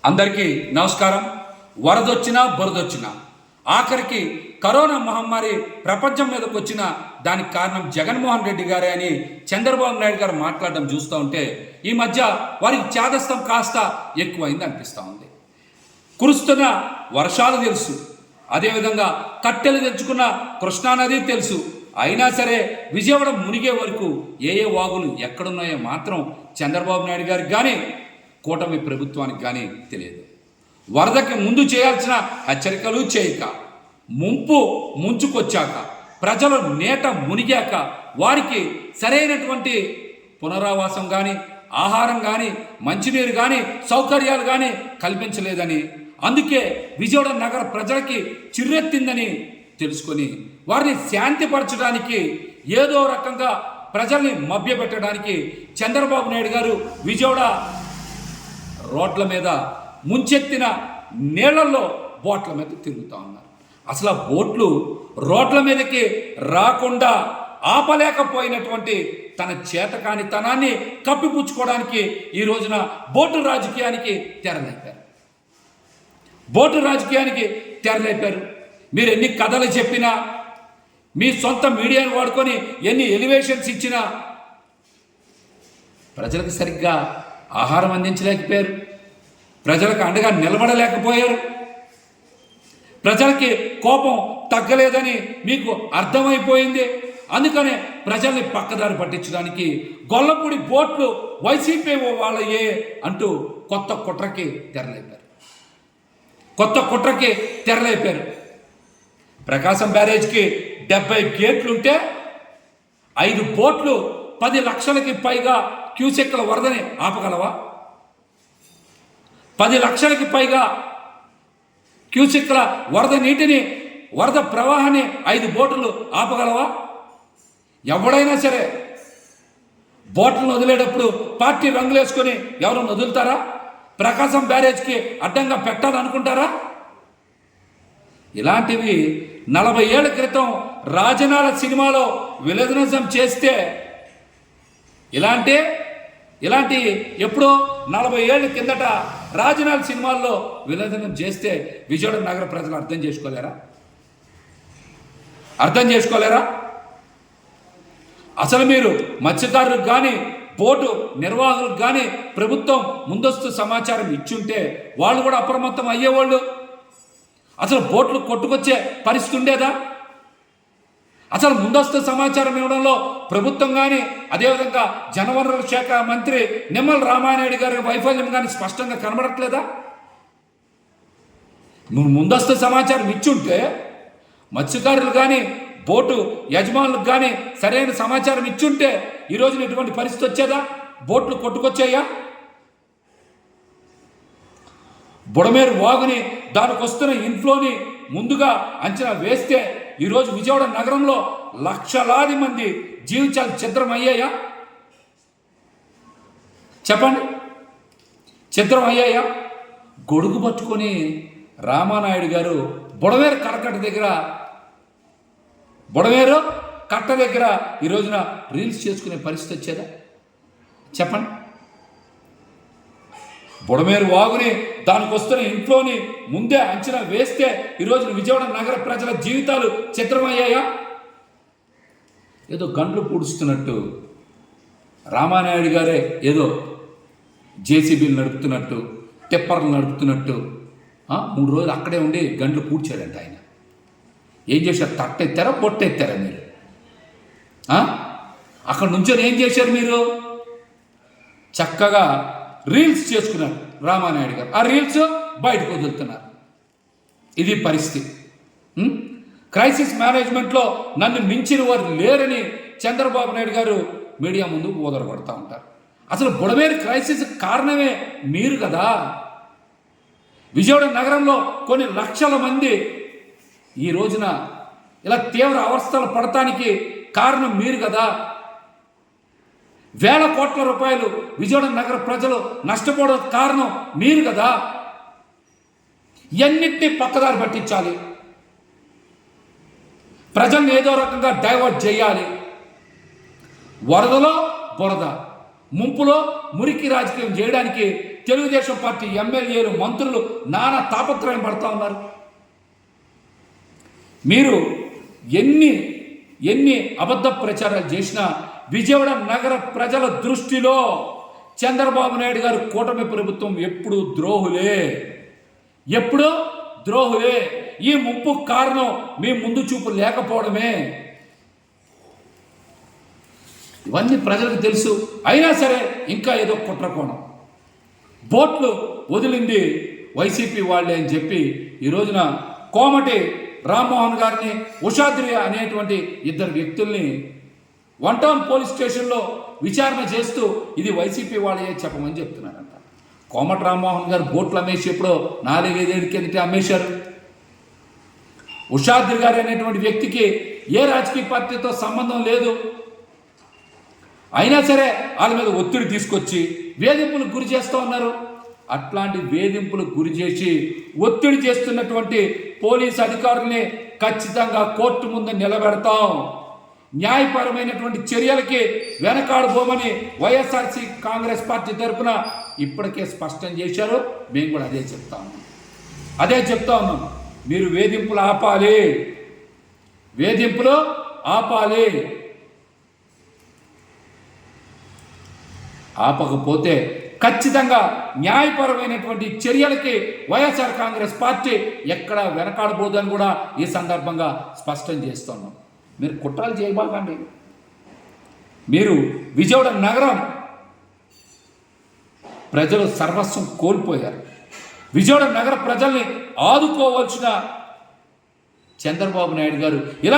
అందరికీ నమస్కారం. వరదొచ్చినా బురదొచ్చినా ఆఖరికి కరోనా మహమ్మారి ప్రపంచం మీదకి వచ్చిన దానికి కారణం జగన్మోహన్ రెడ్డి గారే అని చంద్రబాబు నాయుడు గారు మాట్లాడడం చూస్తూ ఉంటే ఈ మధ్య వారికి చేదస్తం కాస్త ఎక్కువైంది అనిపిస్తూ ఉంది. కురుస్తున్న వర్షాలు తెలుసు, అదేవిధంగా కట్టెలు తెచ్చుకున్న కృష్ణానది తెలుసు. అయినా సరే విజయవాడ మునిగే వరకు ఏ వాగులు ఎక్కడున్నాయో మాత్రం చంద్రబాబు నాయుడు గారికి కానీ కూటమి ప్రభుత్వానికి కానీ తెలియదు. వరదకి ముందు చేయాల్సిన హెచ్చరికలు చేయక, ముంచుకొచ్చాక, ప్రజలు నేట మునిగాక వారికి సరైనటువంటి పునరావాసం కానీ, ఆహారం కానీ, మంచినీరు కానీ, సౌకర్యాలు కానీ కల్పించలేదని, అందుకే విజయవాడ నగర ప్రజలకి చిర్రెత్తిందని తెలుసుకొని వారిని శాంతిపరచడానికి ఏదో రకంగా ప్రజల్ని మభ్యపెట్టడానికి చంద్రబాబు నాయుడు గారు విజయవాడ రోడ్ల మీద ముంచెత్తిన నీళ్లలో బోట్ల మీద తిరుగుతూ ఉన్నారు. అసలు ఆ బోట్లు రోడ్ల మీదకి రాకుండా ఆపలేకపోయినటువంటి తన చేతకానితనాన్ని కప్పిపుచ్చుకోవడానికి ఈ రోజున బోటు రాజకీయానికి తెరలేపారు. మీరు ఎన్ని కథలు చెప్పినా, మీ సొంత మీడియాను వాడుకొని ఎన్ని ఎలివేషన్స్ ఇచ్చినా ప్రజలకు సరిగ్గా ఆహారం అందించలేకపోయారు, ప్రజలకు అండగా నిలబడలేకపోయారు. ప్రజలకి కోపం తగ్గలేదని మీకు అర్థమైపోయింది. అందుకనే ప్రజల్ని పక్కదారి పట్టించడానికి గొల్లపూడి బోట్లు వైసీపీ వాళ్ళయే అంటూ కొత్త కుట్రకి తెరలేపారు. ప్రకాశం బ్యారేజ్కి 70 గేట్లుంటే 5 బోట్లు 10 లక్షలకి పైగా క్యూసెక్ల వరదని ఆపగలవా? 10 లక్షలకి పైగా క్యూసెక్ల వరద నీటిని, వరద ప్రవాహాన్ని 5 బోట్లు ఆపగలవా? ఎవడైనా సరే బోట్లను వదిలేటప్పుడు పార్టీ రంగులు వేసుకొని ఎవరైనా వదులుతారా? ప్రకాశం బ్యారేజ్కి అడ్డంగా పెట్టాలనుకుంటారా? ఇలాంటివి 40 ఏళ్ల క్రితం రాజనాల సినిమాలో విలనిజం చేస్తే, ఇలాంటి ఎప్పుడో 40 ఏళ్ళ కిందట రాజనాల సినిమాల్లో విలనిజం చేస్తే విజయవాడ నగర ప్రజలు అర్థం చేసుకోలేరా? అసలు మీరు మత్స్యకారులకు కానీ, బోటు నిర్వాహకులకు కానీ ప్రభుత్వం ముందస్తు సమాచారం ఇచ్చుంటే వాళ్ళు కూడా అప్రమత్తం అయ్యేవాళ్ళు. అసలు బోట్లు కొట్టుకొచ్చే పరిస్థితి ఉండేదా? అసలు ముందస్తు సమాచారం ఇవ్వడంలో ప్రభుత్వం కానీ, అదేవిధంగా జలవనరుల శాఖ మంత్రి నిమ్మల రామానాయుడు గారి వైఫల్యం కానీ స్పష్టంగా కనబడట్లేదా? ముందస్తు సమాచారం ఇచ్చుంటే మత్స్యకారులు కానీ, బోటు యజమానులకు కానీ సరైన సమాచారం ఇచ్చుంటే ఈరోజున ఎటువంటి పరిస్థితి వచ్చేదా? బోట్లు కొట్టుకొచ్చాయా? బుడమేరు వాగుని, దానికి వస్తున్న ఇన్ఫ్లోని ముందుగా అంచనా వేస్తే ఈరోజు విజయవాడ నగరంలో లక్షలాది మంది జీవితాలు ఛిద్రమయ్యాయా? చెప్పండి, ఛిద్రమయ్యాయా? గొడుగు పట్టుకొని రామానాయుడు గారు బుడమేరు కట్ట దగ్గర ఈ రోజున రీల్స్ చేసుకునే పరిస్థితి వచ్చేదా? చెప్పండి. బుడమేరు వాగుని, దానికి వస్తున్న ఇంట్లోని ముందే అంచనా వేస్తే ఈరోజు విజయవాడ నగర ప్రజల జీవితాలు చిత్రమయ్యాయా? ఏదో గంటలు పూడుస్తున్నట్టు రామానాయుడు గారే ఏదో జేసీబీలు నడుపుతున్నట్టు, టిప్పర్లు నడుపుతున్నట్టు 3 రోజులు అక్కడే ఉండి గంటలు పూడ్చాడంట ఆయన. ఏం చేశారు? తట్టెత్తారా, పొట్టెత్తారా మీరు? అక్కడ నుంచొని ఏం చేశారు మీరు? చక్కగా రీల్స్ చేసుకున్నారు రామానాయుడు గారు. ఆ రీల్స్ బయటకు వదులుతున్నారు. ఇది పరిస్థితి. క్రైసిస్ మేనేజ్మెంట్లో నన్ను మించిన వారు లేరని చంద్రబాబు నాయుడు గారు మీడియా ముందు ఓదరగొడతా ఉంటారు. అసలు బుడమేరు క్రైసిస్ కారణమే మీరు కదా. విజయవాడ నగరంలో కొన్ని లక్షల మంది ఈ రోజున ఇలా తీవ్ర అవస్థలు పడటానికి కారణం మీరు కదా. వేల కోట్ల రూపాయలు విజయవాడ నగర ప్రజలు నష్టపోవడం కారణం మీరు కదా. ఎన్నిటినీ పక్కదారి పట్టించాలి, ప్రజల్ని ఏదో రకంగా డైవర్ట్ చేయాలి. వరదలో బురద, ముంపులో మురికి రాజకీయం చేయడానికి తెలుగుదేశం పార్టీ ఎమ్మెల్యేలు, మంత్రులు నానా తాపత్రయం పడతా ఉన్నారు. మీరు ఎన్ని అబద్ధ ప్రచారాలు చేసినా విజయవాడ నగర ప్రజల దృష్టిలో చంద్రబాబు నాయుడు గారు కూటమి ప్రభుత్వం ఎప్పుడూ ద్రోహులే. ఈ ముప్పు కారణం మీ ముందు చూపు లేకపోవడమే. ఇవన్నీ ప్రజలకు తెలుసు. అయినా సరే ఇంకా ఏదో కుట్రకోణం. బోట్లు వదిలింది వైసీపీ వాళ్ళే అని చెప్పి ఈ రోజున కోమటి రామ్మోహన్ గారిని, ఉషాద్రి అనేటువంటి ఇద్దరు వ్యక్తుల్ని 1 టౌన్ పోలీస్ స్టేషన్లో విచారణ చేస్తూ ఇది వైసీపీ వాళ్ళే చెప్పమని చెప్తున్నారంట. కోమటి రామ్మోహన్ గారు బోట్లు అమ్మేసి ఎప్పుడో 4-5 ఏళ్ళ కిందట అమ్మేశారు. ఉషాద్రి గారు అనేటువంటి వ్యక్తికి ఏ రాజకీయ పార్టీతో సంబంధం లేదు. అయినా సరే వాళ్ళ మీద ఒత్తిడి తీసుకొచ్చి వేధింపులకు గురి చేస్తూ ఉన్నారు. అట్లాంటి వేధింపులకు గురి చేసి ఒత్తిడి చేస్తున్నటువంటి పోలీసు అధికారుల్ని ఖచ్చితంగా కోర్టు ముందు నిలబెడతాం. న్యాయపరమైనటువంటి చర్యలకి వెనకాడబోమని వైఎస్ఆర్సీ కాంగ్రెస్ పార్టీ తరఫున ఇప్పటికే స్పష్టం చేశారు. మేము కూడా అదే చెప్తా ఉన్నాం. మీరు వేధింపులు ఆపాలి. ఆపకపోతే ఖచ్చితంగా న్యాయపరమైనటువంటి చర్యలకి వైఎస్ఆర్ కాంగ్రెస్ పార్టీ ఎక్కడ వెనకాడబోదని కూడా ఈ సందర్భంగా స్పష్టం చేస్తున్నాం. మీరు కుట్రలు చేయబాకండి. మీరు విజయవాడ నగరం ప్రజలు సర్వస్వం కోల్పోయారు. విజయవాడ నగర ప్రజల్ని ఆదుకోవాల్సిన చంద్రబాబు నాయుడు గారు ఇలా